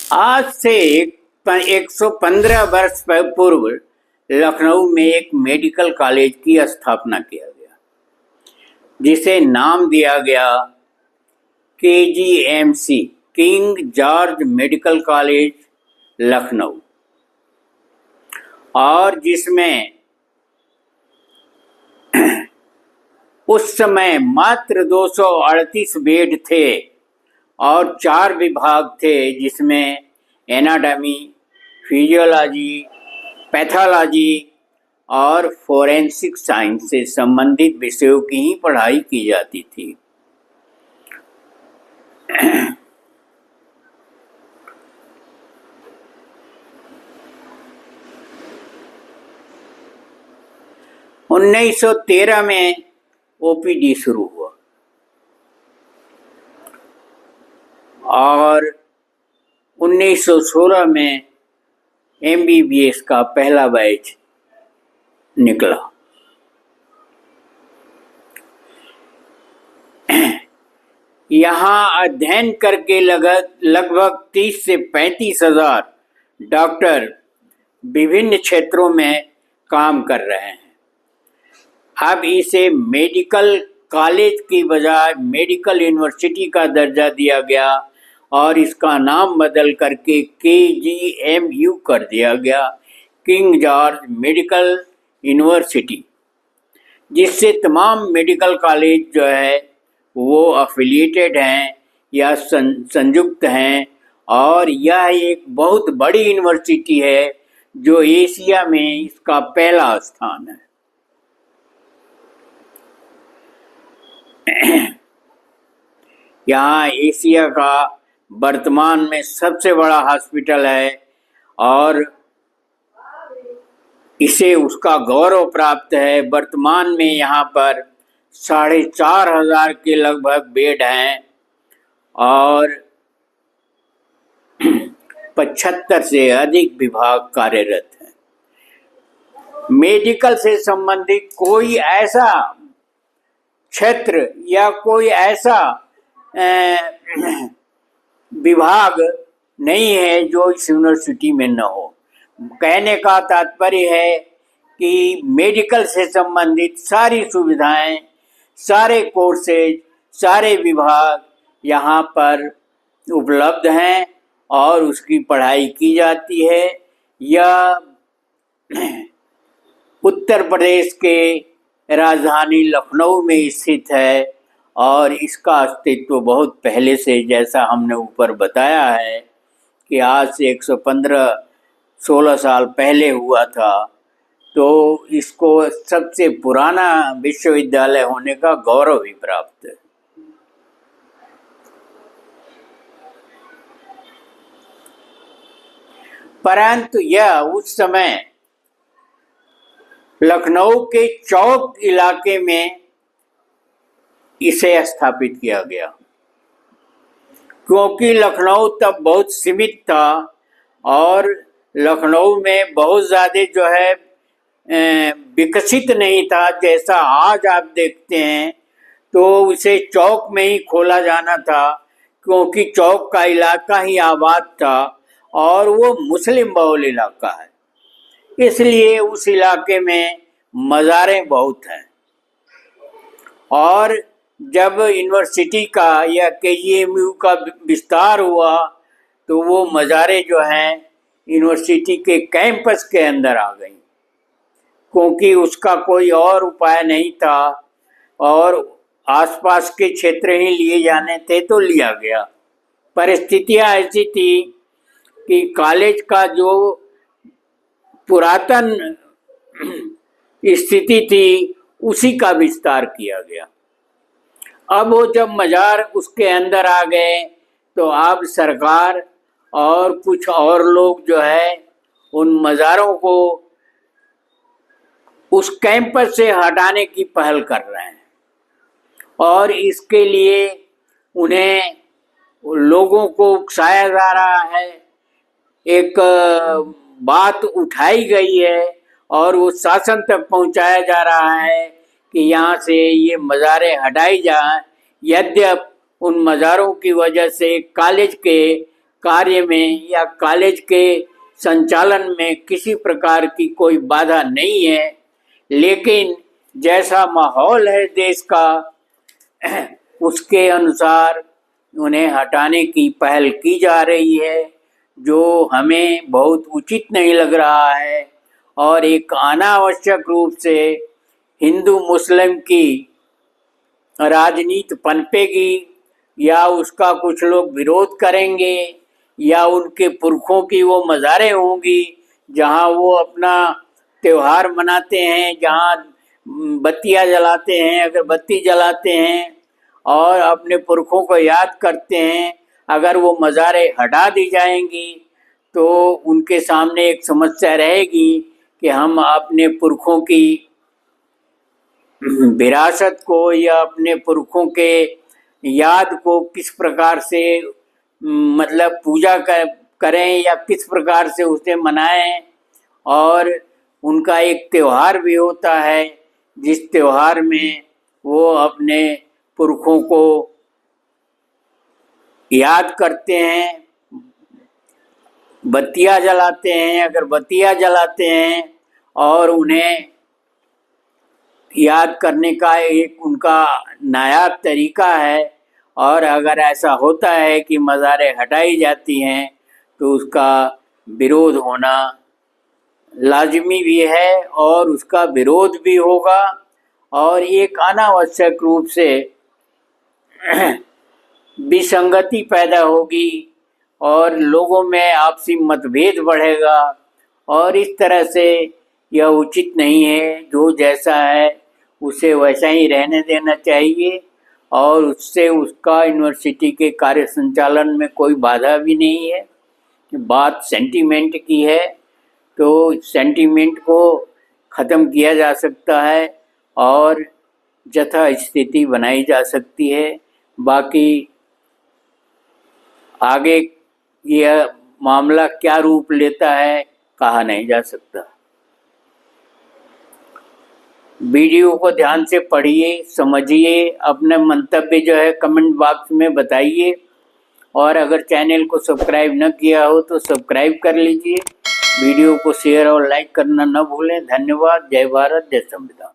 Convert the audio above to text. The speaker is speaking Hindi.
आज से 115 वर्ष पूर्व लखनऊ में एक मेडिकल कॉलेज की स्थापना किया गया, जिसे नाम दिया गया KGMC, king George medical college Lucknow, और जिसमें उस समय मात्र 238 बेड थे और 4 विभाग थे, जिसमें एनाटॉमी, फिजियोलॉजी, पैथोलॉजी और फोरेंसिक साइंस से संबंधित विषयों की ही पढ़ाई की जाती थी। उन्नीस 1913 में OPD शुरू हुआ और 1916 में MBBS का पहला बैच निकला। यहाँ अध्ययन करके लगभग 30 से 35 हजार डॉक्टर विभिन्न क्षेत्रों में काम कर रहे हैं। अब इसे मेडिकल कॉलेज की बजाय मेडिकल यूनिवर्सिटी का दर्जा दिया गया और इसका नाम बदल करके KGMU कर दिया गया, किंग जॉर्ज मेडिकल यूनिवर्सिटी, जिससे तमाम मेडिकल कॉलेज जो है वो अफिलिएटेड हैं या संयुक्त हैं, और यह एक बहुत बड़ी यूनिवर्सिटी है जो एशिया में इसका पहला स्थान है। यहाँ एशिया का वर्तमान में सबसे बड़ा हॉस्पिटल है और इसे उसका गौरव प्राप्त है। वर्तमान में यहाँ पर 4,500 के लगभग बेड हैं और 75 से अधिक विभाग कार्यरत हैं। मेडिकल से संबंधित कोई ऐसा क्षेत्र या कोई ऐसा विभाग नहीं है जो इस यूनिवर्सिटी में न हो। कहने का तात्पर्य है कि मेडिकल से संबंधित सारी सुविधाएं, सारे कोर्सेज, सारे विभाग यहाँ पर उपलब्ध हैं और उसकी पढ़ाई की जाती है। यह उत्तर प्रदेश के राजधानी लखनऊ में स्थित है और इसका अस्तित्व बहुत पहले से, जैसा हमने ऊपर बताया है कि आज से 115-16 साल पहले हुआ था, तो इसको सबसे पुराना विश्वविद्यालय होने का गौरव भी प्राप्त है। परंतु यह उस समय लखनऊ के चौक इलाके में इसे स्थापित किया गया, क्योंकि लखनऊ तब बहुत सीमित था और लखनऊ में बहुत ज़्यादा जो है विकसित नहीं था। जैसा आज आप देखते हैं तो उसे चौक में ही खोला जाना था, क्योंकि चौक का इलाका ही आबाद था और वो मुस्लिम बहुल इलाका है, इसलिए उस इलाके में मज़ारें बहुत हैं। और जब यूनिवर्सिटी का या KGMU का विस्तार हुआ तो वो मज़ारें जो हैं यूनिवर्सिटी के कैंपस के अंदर आ गई, क्योंकि उसका कोई और उपाय नहीं था और आसपास के क्षेत्र ही लिए जाने थे तो लिया गया। परिस्थितियाँ ऐसी थी कि कॉलेज का जो पुरातन स्थिति थी उसी का विस्तार किया गया। अब वो जब मज़ार उसके अंदर आ गए तो अब सरकार और कुछ और लोग जो है उन मज़ारों को उस कैंपस से हटाने की पहल कर रहे हैं और इसके लिए उन्हें लोगों को उकसाया जा रहा है। एक बात उठाई गई है और वो शासन तक पहुंचाया जा रहा है कि यहाँ से ये मज़ारें हटाई जाएं। यद्यप उन मज़ारों की वजह से कॉलेज के कार्य में या कॉलेज के संचालन में किसी प्रकार की कोई बाधा नहीं है, लेकिन जैसा माहौल है देश का उसके अनुसार उन्हें हटाने की पहल की जा रही है, जो हमें बहुत उचित नहीं लग रहा है। और एक अनावश्यक रूप से हिंदू मुस्लिम की राजनीति पनपेगी, या उसका कुछ लोग विरोध करेंगे, या उनके पुरखों की वो मज़ारें होंगी जहाँ वो अपना त्यौहार मनाते हैं, जहाँ बत्तियाँ जलाते हैं, अगरबत्ती जलाते हैं और अपने पुरखों को याद करते हैं। अगर वो मज़ारें हटा दी जाएंगी तो उनके सामने एक समस्या रहेगी कि हम अपने पुरखों की विरासत को या अपने पुरखों के याद को किस प्रकार से मतलब पूजा करें या किस प्रकार से उसे मनाएं। और उनका एक त्यौहार भी होता है जिस त्यौहार में वो अपने पुरखों को याद करते हैं, बत्तियाँ जलाते हैं, अगरबत्तियाँ जलाते हैं और उन्हें याद करने का एक उनका नायाब तरीका है। और अगर ऐसा होता है कि मज़ारें हटाई जाती हैं तो उसका विरोध होना लाजिमी भी है और उसका विरोध भी होगा, और एक अनावश्यक रूप से विसंगति पैदा होगी और लोगों में आपसी मतभेद बढ़ेगा। और इस तरह से यह उचित नहीं है। जो जैसा है उसे वैसा ही रहने देना चाहिए और उससे उसका यूनिवर्सिटी के कार्य संचालन में कोई बाधा भी नहीं है। बात सेंटीमेंट की है तो सेंटीमेंट को ख़त्म किया जा सकता है और यथा स्थिति बनाई जा सकती है। बाकी आगे यह मामला क्या रूप लेता है कहा नहीं जा सकता। वीडियो को ध्यान से पढ़िए, समझिए, अपने मंतव्य जो है कमेंट बॉक्स में बताइए, और अगर चैनल को सब्सक्राइब न किया हो तो सब्सक्राइब कर लीजिए। वीडियो को शेयर और लाइक करना न भूलें। धन्यवाद। जय भारत, जय संविधान।